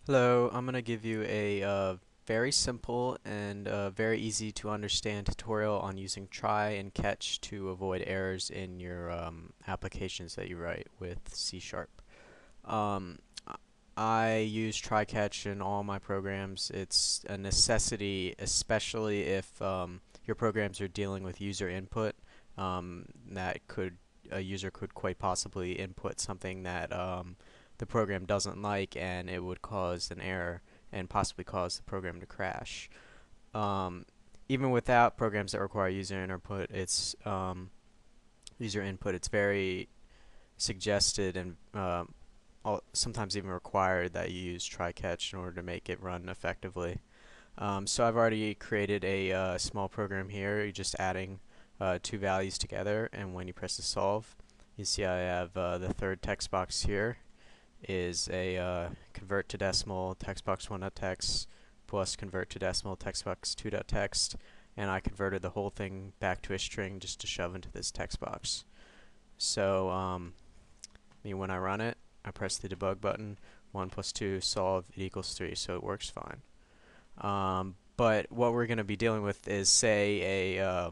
Hello, I'm going to give you a very simple and very easy to understand tutorial on using try and catch to avoid errors in your applications that you write with C Sharp. Um, I use try catch in all my programs. It's a necessity, especially if your programs are dealing with user input. That could a user could quite possibly input something that the program doesn't like, and it would cause an error and possibly cause the program to crash. Um, Even without programs that require user input, it's very suggested and sometimes even required that you use try catch in order to make it run effectively. So I've already created a small program here. You're just adding two values together, and when you press the solve, you see I have the third text box here is a convert to decimal text box 1.text plus convert to decimal text box 2.text, and I converted the whole thing back to a string just to shove into this text box. So when I run it, I press the debug button, 1 plus 2 solve it equals 3, so it works fine. But what we're going to be dealing with is, say a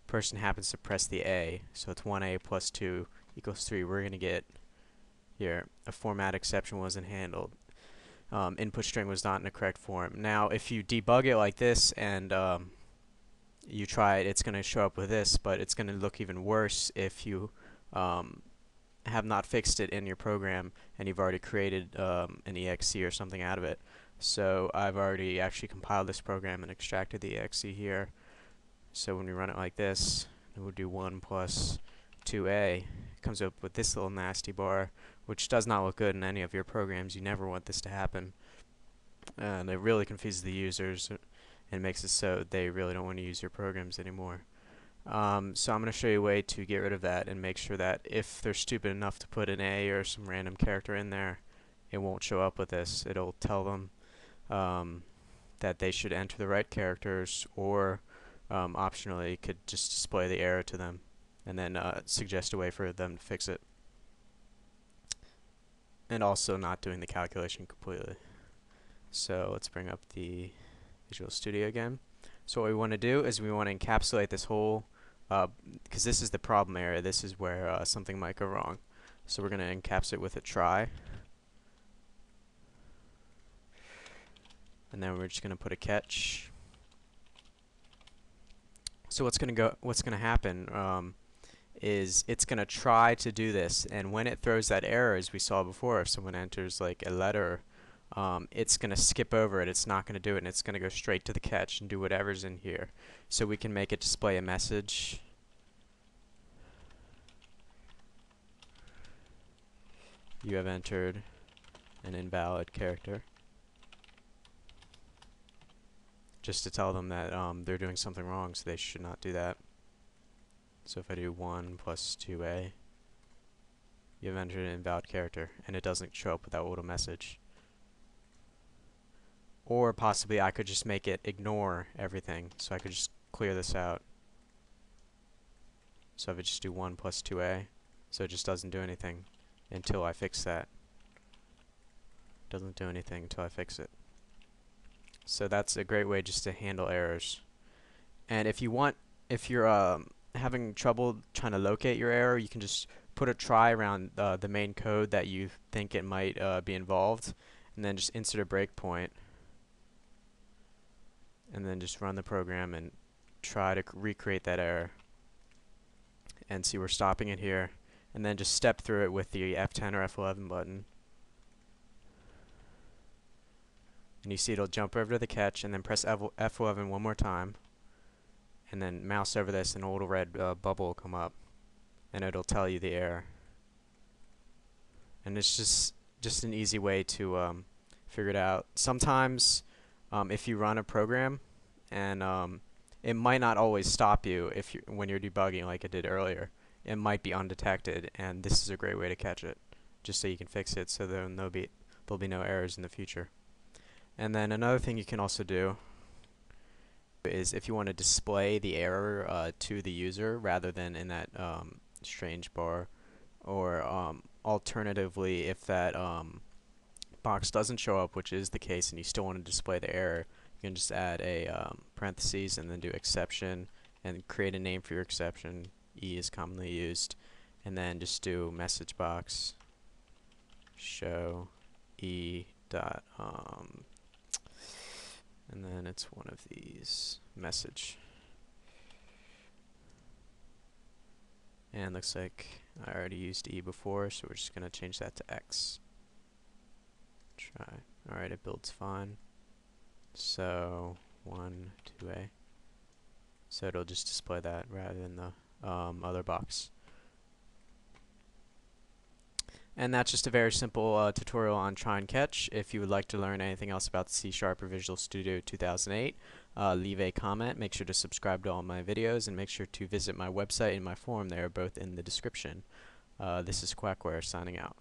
person happens to press the A, so it's 1A plus 2 equals 3. We're going to get here a format exception wasn't handled. Input string was not in the correct form. Now, if you debug it like this and you try it, it's going to show up with this, but it's going to look even worse if you um, have not fixed it in your program and you've already created an exe or something out of it. So I've already actually compiled this program and extracted the exe here. So when we run it like this, it would do 1 plus 2a. It comes up with this little nasty bar, which does not look good in any of your programs. You never want this to happen. And it really confuses the users and makes it so they really don't want to use your programs anymore. So I'm going to show you a way to get rid of that and make sure that if they're stupid enough to put an A or some random character in there, it won't show up with this. It'll tell them that they should enter the right characters, or optionally could just display the error to them and then suggest a way for them to fix it, and also not doing the calculation completely. So let's bring up the Visual Studio again. So what we want to do is we want to encapsulate this whole, because this is the problem area, this is where something might go wrong. So we're going to encapsulate with a try, and then we're just going to put a catch. So what's going to happen is it's going to try to do this, and when it throws that error, as we saw before, if someone enters like a letter, it's going to skip over it. It's not going to do it, and it's going to go straight to the catch and do whatever's in here. So we can make it display a message. You have entered an invalid character, just to tell them that they're doing something wrong, so they should not do that. So if I do 1 plus 2a, you have entered an invalid character, and it doesn't show up with that little message. Or possibly I could just make it ignore everything, so I could just clear this out. So if I just do 1 plus 2a, so it just doesn't do anything until I fix that. Doesn't do anything until I fix it. So that's a great way just to handle errors. And if you're having trouble trying to locate your error, you can just put a try around the main code that you think it might be involved, and then just insert a breakpoint, and then just run the program and try to recreate that error. And see, we're stopping it here, and then just step through it with the F10 or F11 button. And you see it'll jump over to the catch, and then press F11 one more time, and then mouse over this, and a little red bubble will come up, and it'll tell you the error. And it's just an easy way to figure it out. Sometimes if you run a program, and it might not always stop you when you're debugging like I did earlier. It might be undetected, and this is a great way to catch it, just so you can fix it so there'll be no errors in the future. And then another thing you can also do is, if you want to display the error to the user rather than in that strange bar, or alternatively, if that box doesn't show up, which is the case, and you still want to display the error, you can just add a parentheses and then do exception and create a name for your exception. E is commonly used, and then just do message box show E dot and then it's one of these message. And looks like I already used E before, so we're just gonna change that to X. Try. Alright, it builds fine. So 1, 2A. So it'll just display that rather than the other box. And that's just a very simple tutorial on try and catch. If you would like to learn anything else about C# or Visual Studio 2008, leave a comment. Make sure to subscribe to all my videos, and make sure to visit my website and my forum. They are both in the description. This is Quack, Ware signing out.